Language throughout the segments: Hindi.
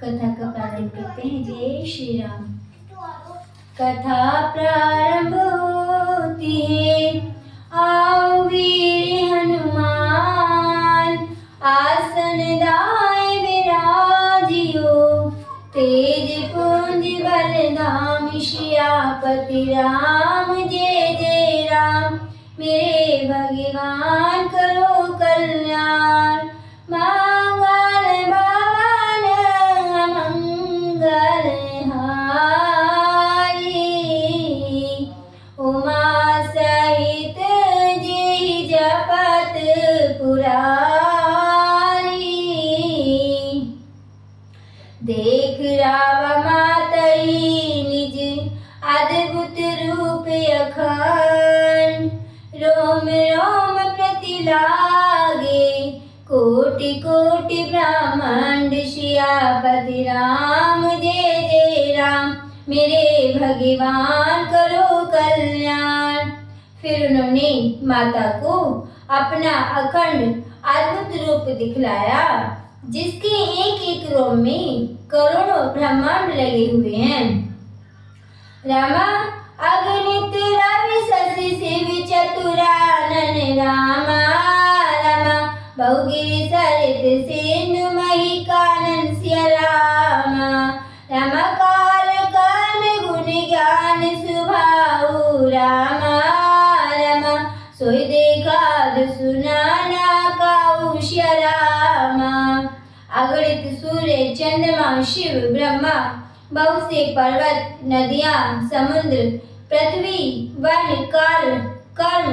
कथा का प्रारंभ करते हैं। जय श्री राम। कथा प्रारंभ होती है, आओ वीर हनुमान, आसन दाए विराजियो, तेज पुंज बलधाम, श्यापति राम जय जय राम। मेरे भगवान करो कल्याण, मंगल भवन मंगल हारी, उमा सहित जी जपत पुरारी। देख रावा मातई निज अद्भुत रूप अखंड, रोम रोम प्रति लागे कोटि कोटि ब्रह्मांड। सियापति राम जय जय राम, मेरे भगवान करो कल्याण। फिर उन्होंने माता को अपना अखंड अद्भुत रूप दिखलाया, जिसके एक एक रोम में करोड़ों ब्रह्मांड लगे हुए हैं। रामा अगणित रवि शशि शिव चतुरानन, रामा रामा बहुगिरि सरित सिंधु मही कानन। सिया रामा रामा काल कर्म गुण ज्ञान सुभाऊ, रामा रामा सोई देखा सुना ना काऊ। सिया रामा अगणित सूर्य चंद्रमा शिव ब्रह्मा, बहुत से पर्वत नदियां समुद्र पृथ्वी वन काल कर्म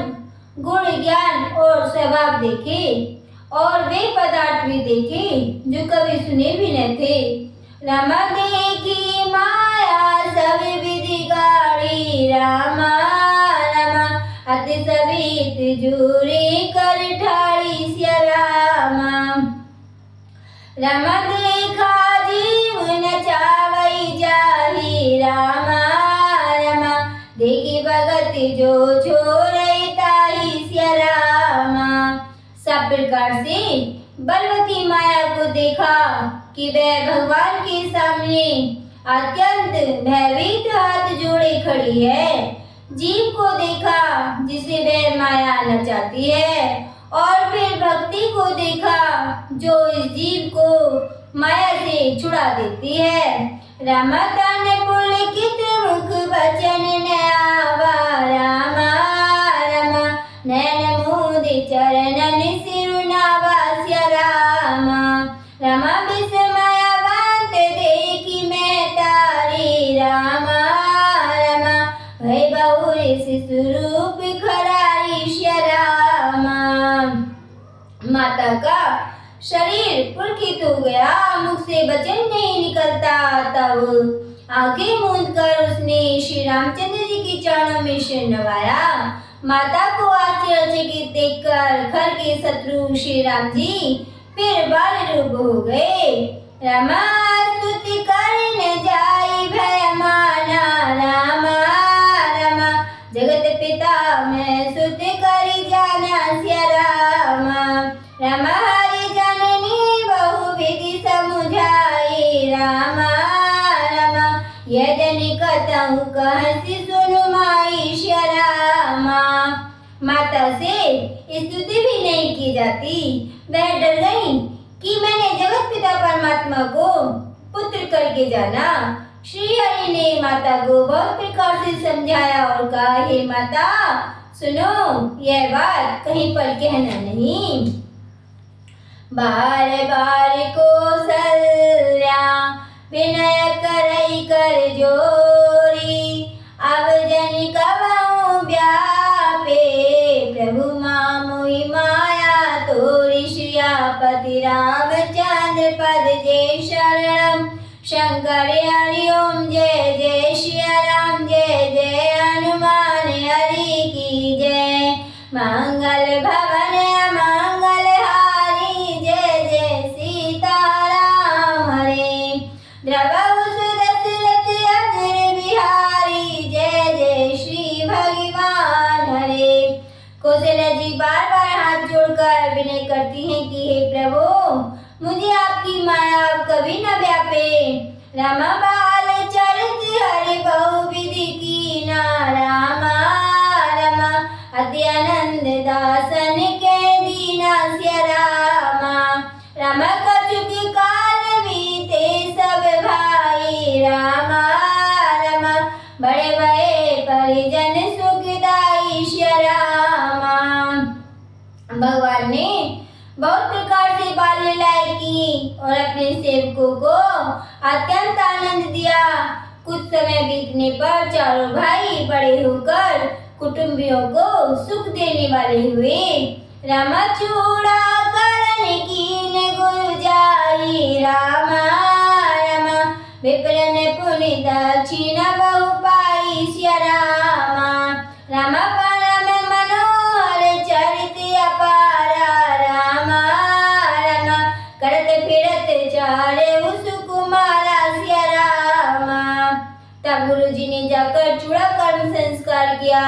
गुण ज्ञान और स्वभाव देखे, और वे पदार्थ भी देखे जो कभी सुने भी न थे। रामा देखी माया सब विधि गाड़ी, रामा रामा अति सवित जूरी कर ठाड़ी। सिया रामा रामा देखा जीव नचावई जाही, रामा रामा देखी भगत जो छोड़ई ताही। सिया रामा सब प्रकार से बलवती माया को देखा कि वह भगवान के सामने अत्यंत भयभीत हाथ जोड़े खड़ी है। जीव को देखा जिसे वह माया नचाती है, और फिर भक्ति को देखा जो इस जीव को माया से छुड़ा देती है। रामा तन पुलकित मुख वचन न आवा, रामा रामा नैन मोदि चरणन सिरुनावा। सिया रामा रामा विस्मयवंत देखी मैं तारी, रामा रामा भय बहुरी शिशु रूप खरारी। सिया रामा माता का शरीर पुलकित हो गया, मुख से वचन नहीं निकलता। तब आंखें मूंद कर उसने श्री रामचंद्र जी की चरणों में सिर नवाया। माता को आश्चर्यचकित देखकर खर के शत्रु श्री राम जी फिर बाल रूप हो गए। रामा स्तुति कर न जाई भय माना, रामा रामा जगत पिता मैं सुत करी जाना। सिया रामा रामा हरि जननी बहु विधि समुझाई, रामा रामा यदि कथऊ कहसी सुनु माई। सिया रामा माता से स्तुति भी नहीं की जाती। वह डर गई कि मैंने जगत पिता परमात्मा को पुत्र करके जाना। श्री हरि ने माता को बहुत प्रकार से समझाया और कहा, हे माता सुनो, यह बात कहीं पर कहना नहीं। बार बार कौसल्या विनय करई कर जोरी, अब जन कबहु व्यापे प्रभु मामुई माया तोरी। सियापति रामचंद्र पद जय शरणम, शंकर हरि ओम जय जय। सिया राम जय जय, हनुमान हरि की जय। मंगल भवन मंगल हारी, जय जय सीताराम हरे। द्रवहु सुदशरथ अजर बिहारी, जय जय श्री भगवान हरे। कौशल्या जी बार बार हाथ जोड़कर विनय करती हैं कि हे प्रभु, मुझे आपकी माया कभी न व्यापे। रामा बाल चरित हरि बहुविधि कीना रामा रामा अत्यानंद दासन के दीना सिया रामा रामा कछुक काल बीते सब भाई रामा रामा बड़े बड़े परिजन सुखदाई सिया रामा। भगवान ने बहुत प्रकार से बाल लीलाएं की और अपने सेवकों को अत्यंत आनंद दिया। कुछ समय बीतने पर चारों भाई बड़े होकर कुटुंबियों को सुख देने वाले हुए। रामा चूड़ा करन कीन गुरु जाई रामा रामा विप्रन पुनि दक्षिणा बहु पाई सिया रामा रामा परम मनोहर चरित अपारा रामा रामा करत फिरत चारे सुकुमारा सिया रामा। तब गुरु जी ने जाकर चूड़ा कर्म संस्कार किया।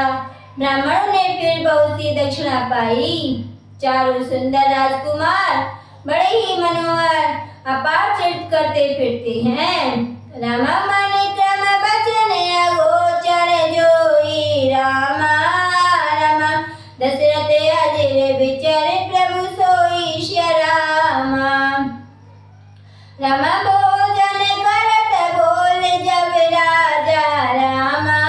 ब्राह्मणों ने फिर बहुत सी दक्षिणा पाई। चारों सुंदर राजकुमार बड़े ही मनोहर अपार चरित करते फिरते हैं। रामा माने क्रम बचन अगोचर जोई रामा रामा दशरथ अजर विचर प्रभु सोई सिया रामा रामा भोजन करत बोल जब राजा रामा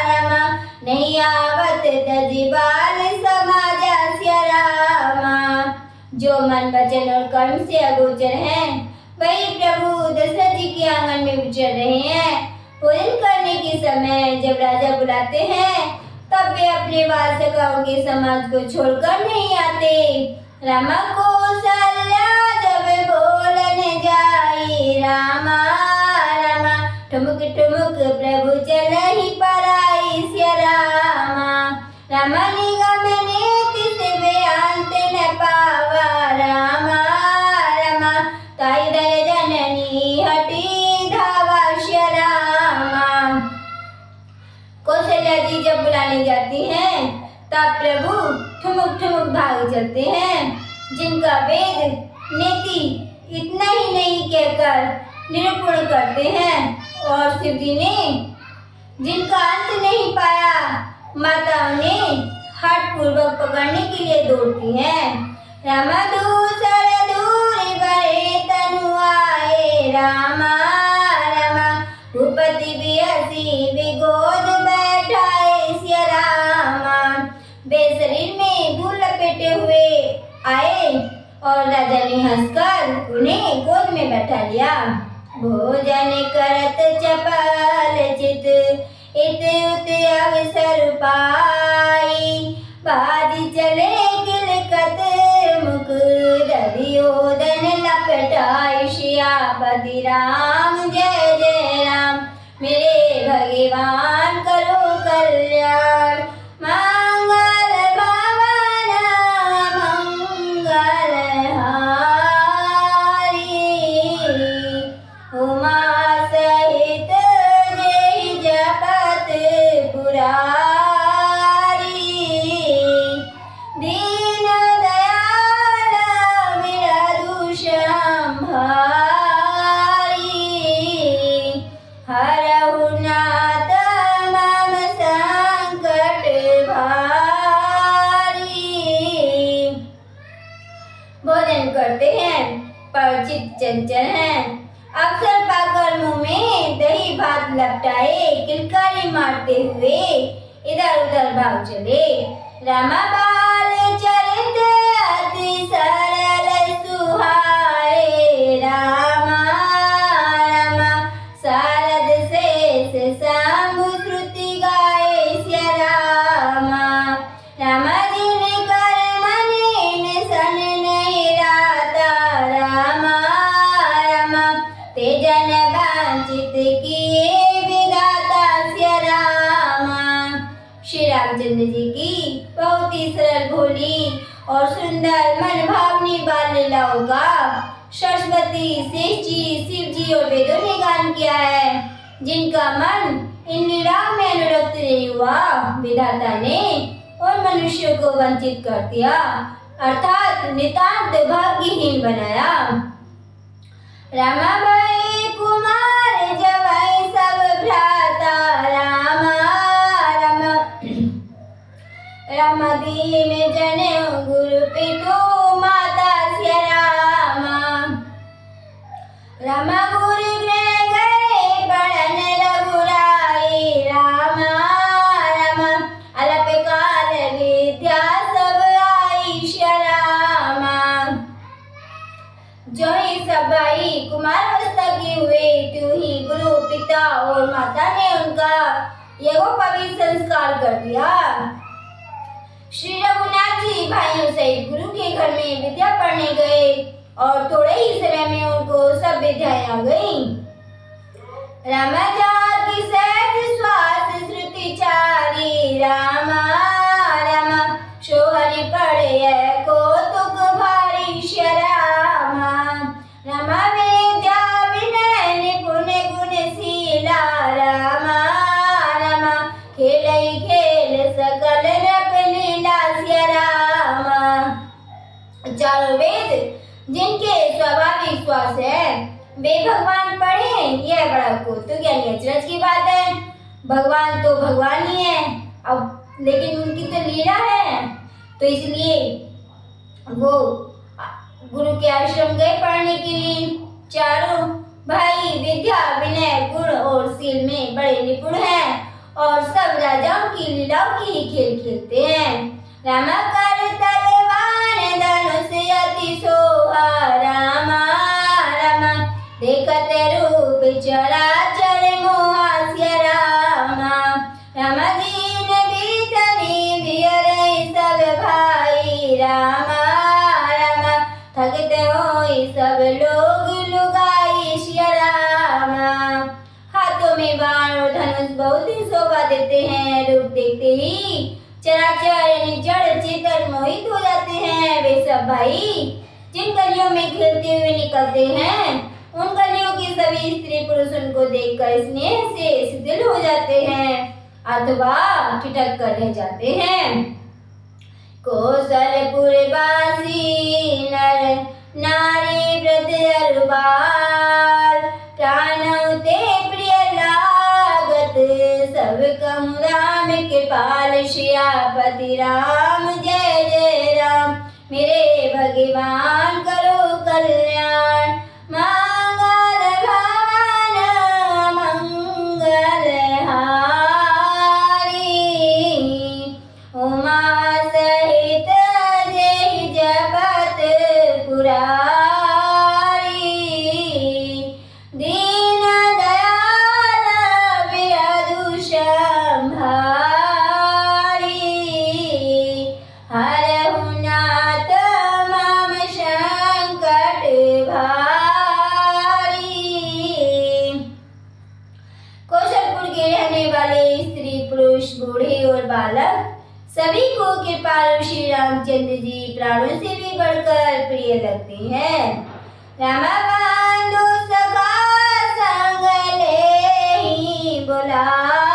रामा नहीं आवत दजिबाल समाजा सिया रामा। जो मन वचन और कर्म से अगोचर हैं वही प्रभु दशरथ जी के आंगन में विचर रहे हैं। भोजन करने के समय जब राजा बुलाते हैं तब वे अपने वासकाओं के समाज को छोड़कर नहीं आते। रामा कौशल्या जब बोलने जाई रामा रामा ठुमुक ठुमुक प्रभु चल ही पराई सिया रामा रामा निगम नीति से बेअंत न पावा रामा रामा ताई दर जननी हटी धावा सिया रामा। कौशल्या जी जब बुलाने जाती हैं तब प्रभु ठुमुक ठुमुक भाग चलते हैं। जिनका वेद नीति इतना ही नहीं कहकर निरूपण करते हैं और शिव जी ने जिनका अंत नहीं पाया माताओं ने हठ पूर्वक पकड़ने के लिए दौड़ती हैं। रामा दूसर दूरी बड़े तनु आए रामा रामा भूपति बिहसी बिगोद बैठाए सिया रामा। बेशरीर में धूल लपेटे हुए आए और राजा ने हंसकर उन्हें गोद में बैठा लिया। भोजन करत चपल चित इत उत अवसर पाई बाजी चले किलकत मुख दधियोदन लपटाई सियापति राम जय जय राम मेरे भगवान करो कल्याण मंगल भवन मंगल उमा सहित जय जपत पुरारी दीन दयाल विरधु संभारी हरहु नाथ मम संकट भारी। भोजन करते हैं पर चित्त चंचल हैं। अवसर पाकर मुंह में दही भात लपटाए किलकारी मारते हुए इधर उधर भाग चले। रामा बाल चरित अति सरल सुहाए रामा रामा शारद शेष शंभु श्रुति गाए सिया रामा रामा जिन कर मने सन नहीं राता रामा रामा तेजन वांछित किए विधाता सिया रामा। श्री रामचंद्र जी की बहुत ही सरल भोली और सुंदर मन भावनी बाल लीलाओं का सरस्वती शेष जी शिव जी और वेदों ने गान किया है। जिनका मन इन लीलाओं में अनुरक्त नहीं हुआ विधाता ने उन मनुष्यों को वंचित कर दिया अर्थात नितांत भाग्यहीन बनाया। रामा भाई कुमार भीम जनेऊ गुरु पितु माता सिया रामा गुरु गृह गए पढ़न रघुराई रामा रामा अलप काल विद्या सब आई सिया रामा जो ही सब भाई कुमार अवस्था के हुए त्यों ही गुरु पिता और माता ने उनका यज्ञोपवीत संस्कार कर दिया। श्री रघुनाथ जी भाइयों सहित गुरु के घर में विद्या पढ़ने गए और थोड़े ही समय में उनको सब विद्याएं आ गईं। रामा जाति सहज श्वास श्रुति चारी रामा रामा सोहरि पढ़े को तुक भारी श्या रामा रामा विद्या विनय निपुण गुणशीला रामा रामा खेलई खेल सकल नृप लीला सिया रामा। चारों वेद जिनके स्वाभाविक श्वास है वे भगवान पढ़े, यह बड़ा कौतुक यानी अचरज की बात है। भगवान तो भगवान ही है, अब लेकिन उनकी तो लीला है, तो इसलिए वो गुरु के आश्रम गए पढ़ने के लिए। चारों भाई विद्या विनय गुण और शील में बड़े निपुण हैं और सब राजाओं की लीलाओं की ही खेल खेलते हैं। रामा कर तलवार धनुष अति सोहा रामा रामा देखत रूप चराचर मोहा सिया रामा रामा दीन बीतनी बियरई सब भाई रामा रामा थकित होई सब लोग लुगाई सिया रामा। हाथों में बाण और धनुष बहुत ही शोभा देते हैं, रूप देखते ही चराचर यानी जड़ चेतन मोहित हो जाते हैं। वे सब भाई जिन गलियों में खेलते हुए निकलते हैं उन गलियों के सभी स्त्री पुरुष उनको देखकर स्नेह से शिथिल हो जाते हैं अथवा ठिठक कर रह जाते हैं। कौशलपुर वासी नर नारी व्रत अरुबाल प्राण ते प्रिय लागत सब कहूँ राम कृपाल श्यापति राम जय जय राम मेरे भगवान करो कल्याण मंगल भवन मंगल हारी उमा सहित जय जपत पुरारी दीन दयाल विरधु संभारी हरहु नाथ मम संकट भारी। कौशलपुर के रहने वाले स्त्री पुरुष बूढ़े और बालक सभी को कृपालु श्री रामचंद्र जी प्राणों से भी बढ़कर प्रिय लगते हैं। रामा बंधु सखा संग लेहि बुलाई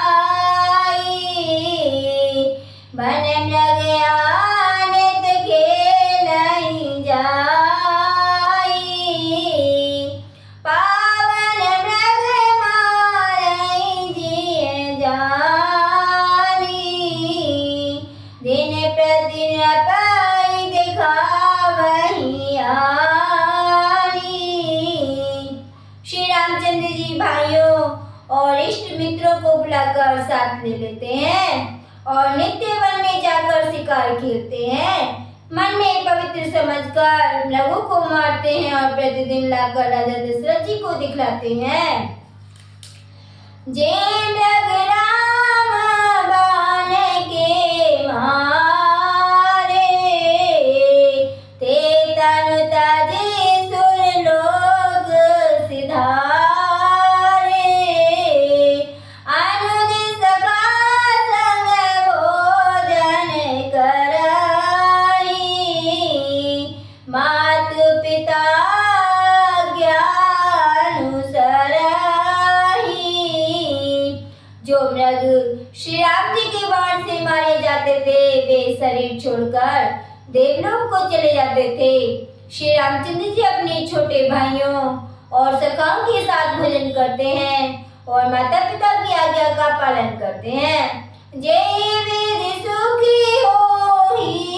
बन मृग आनित खेलहि जाई पावन मृग मारहि जिय जानी दिन प्रतिदिन पाई दिखावहि आनी। श्री रामचंद्र जी भाइयों और इष्ट मित्रों को बुलाकर साथ ले लेते हैं और नित्य वन में जाकर शिकार खेलते हैं। मन में पवित्र समझकर मृगों को मारते हैं और प्रतिदिन लाकर राजा दशरथ जी को दिखलाते हैं। जे मृग राम बाण के मारे ते तनु ताजे सुर लोग सिधारे अनुज सखा संग भोजन कराई मात पिता जो मृग श्री राम जी के बाण से मारे जाते थे वे शरीर छोड़कर देवलोक को चले जाते थे। श्री रामचंद्र जी अपने छोटे भाइयों और सखाओं के साथ भोजन करते हैं और माता पिता की आज्ञा का पालन करते हैं। जय वीर सुखी होहि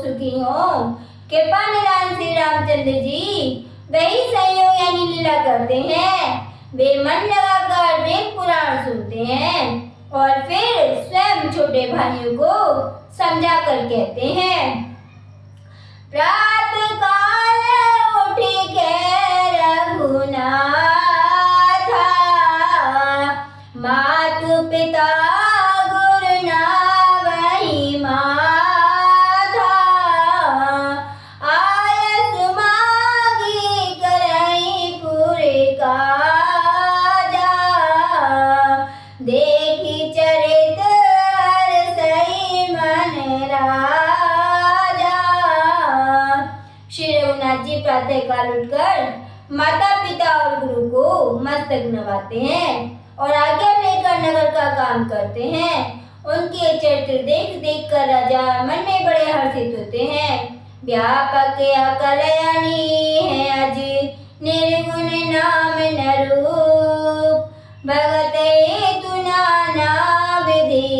सुखी हो। कृपा निधान श्री रामचंद्र जी वही संयोग यानी लीला करते हैं। वे मन लगाकर वेद पुराण सुनते हैं और फिर स्वयं छोटे भाइयों को समझा कर कहते हैं। प्रातः काल उठ के रघुनाथा, मातु पिता गुरु ना वही माथा, आयस मागी करई पूरे काजा, देखी चरित हर सही मन राजा। श्री रघुनाथ जी प्रातः काल उठकर माता पिता और गुरु को मस्तक नवाते हैं और आज्ञा लेकर नगर का काम करते हैं। उनके चरित्र देख देख कर राजा मन में बड़े हर्षित होते हैं। व्यापक अकलयानी है अज निर्गुण नाम न रूप, भगत हेतु नाना विधि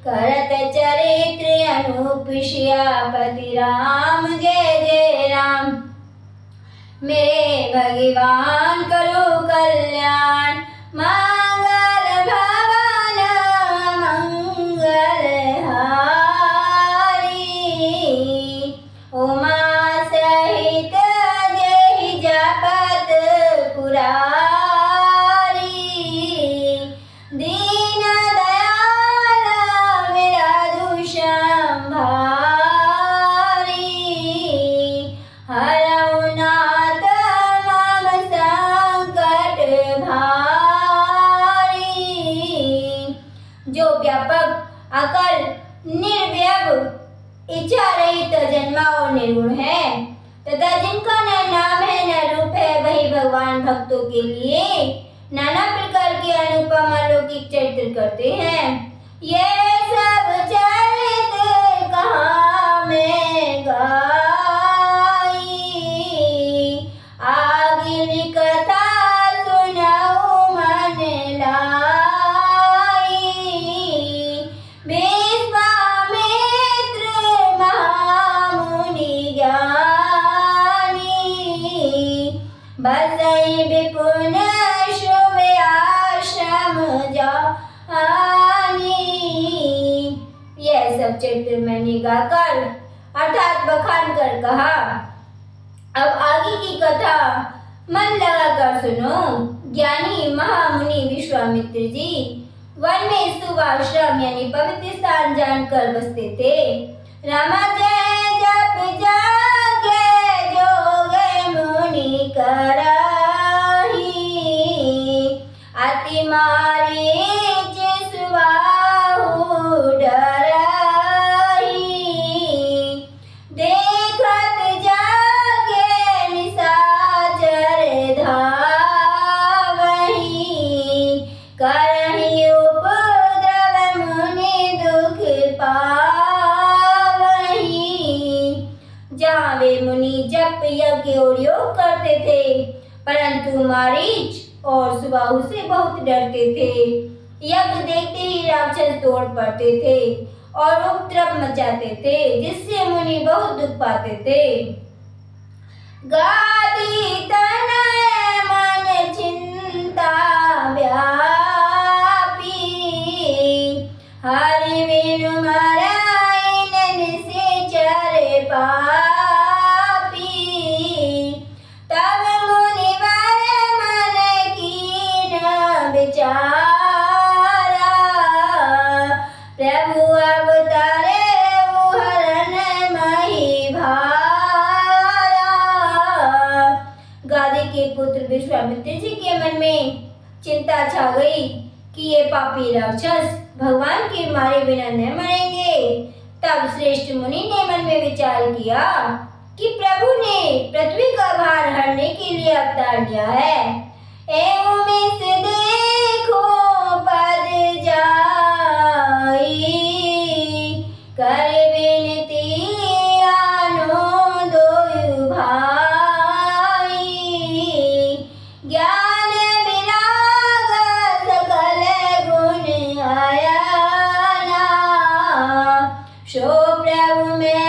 करत चरित्र अनूप, सियापति राम जय जय राम। मेरे भगवान करो कल्याण, मंगल भवन मंगल हारी, उमा सहित जय जपत पुरारी, दीन दयाल विराजु संभारी, हरऊ नाथ मम संकट भारी। जो व्यापक अकल निर्व्यव इच्छा रहित जन्मा और निर्गुण है तथा जिनका न नाम है न रूप है, वही भगवान भक्तों के लिए नाना प्रकार के अनुपम अलौकिक चरित्र करते हैं। ये सब चरित्र कहाँ में गाई, आगे कथा सुनाऊं मन लाई, विश्वामित्र महामुनि ज्ञानी, बसई विपुल शुभ आश्रम जानी। यह सब चरित्र मैंने गाकर अर्थात बखान कर कहा। अब आगे की कथा मन लगाकर सुनो। ज्ञानी महामुनि विश्वामित्र जी वन में शुभ आश्रम यानी पवित्र स्थान जानकर बसते थे। रामा जय जप जागे जोग मुनि कराही, अति मारीच सुबाहु डराही, देखत जागे निशाचर धावही, करहि उपद्रव मुनि दुख पावही। जहाँ वे मुनि जप यज्ञ और योग करते थे परंतु मारीच और सुबाहु से बहुत डरते थे। यज्ञ देखते ही राक्षस दौड़ पड़ते थे और उपद्रव मचाते थे जिससे मुनि बहुत दुख पाते थे। गादी तनय मन चिंता व्यापी, हरि बिनु मराइन निश्चर पापी, तब मुनिवर मन कीन विचारा, प्रभु अवतारे हरण मही भारा। गादी के पुत्र विश्वामित्र जी के मन में चिंता छा गई कि ये पापी राक्षस भगवान के मारे बिना न मरेंगे। तब श्रेष्ठ मुनि ने मन में विचार किया कि प्रभु ने पृथ्वी का भार हरने के लिए अवतार लिया है। एवं से देखो पद जाई, कर विनती आनो दोयु भाई, ज्ञान विराग सकल गुण आया ना, सो प्रभु में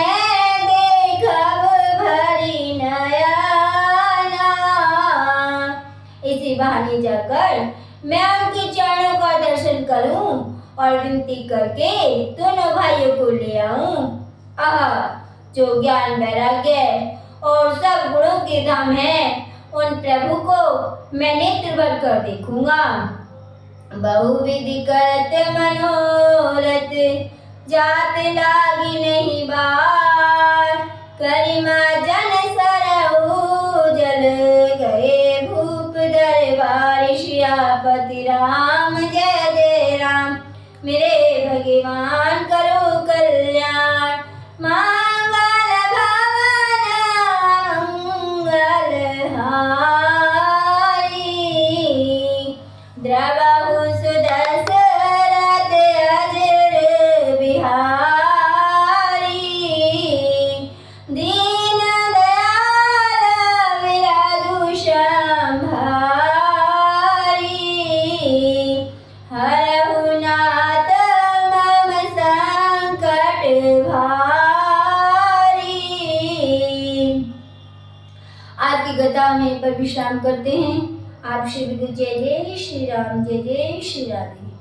करूं और विनती करके दोनों भाइयों को ले आऊं। आहा, जो ज्ञान वैराग्य और सब गुणों के धाम है, उन प्रभु को मैं नेत्र भर कर देखूंगा। बहुविधि करत मनोरथ, जात लागी नहीं बार। करिमा जन सरहु जल, गए भूप दरबार। सियापति राम जय जय राम, मेरे भगवान करो कल्याण। मंगल भवन मंगल हारी, द्रवहु सुदशरथ अजर बिहारी। दीन दयाल विराजु संभारी, हरहु नाथ मम संकट भारी। आज की कथा में पर विश्राम करते हैं। आप श्री विदु जय जय श्री राम, जय जय श्री राधे।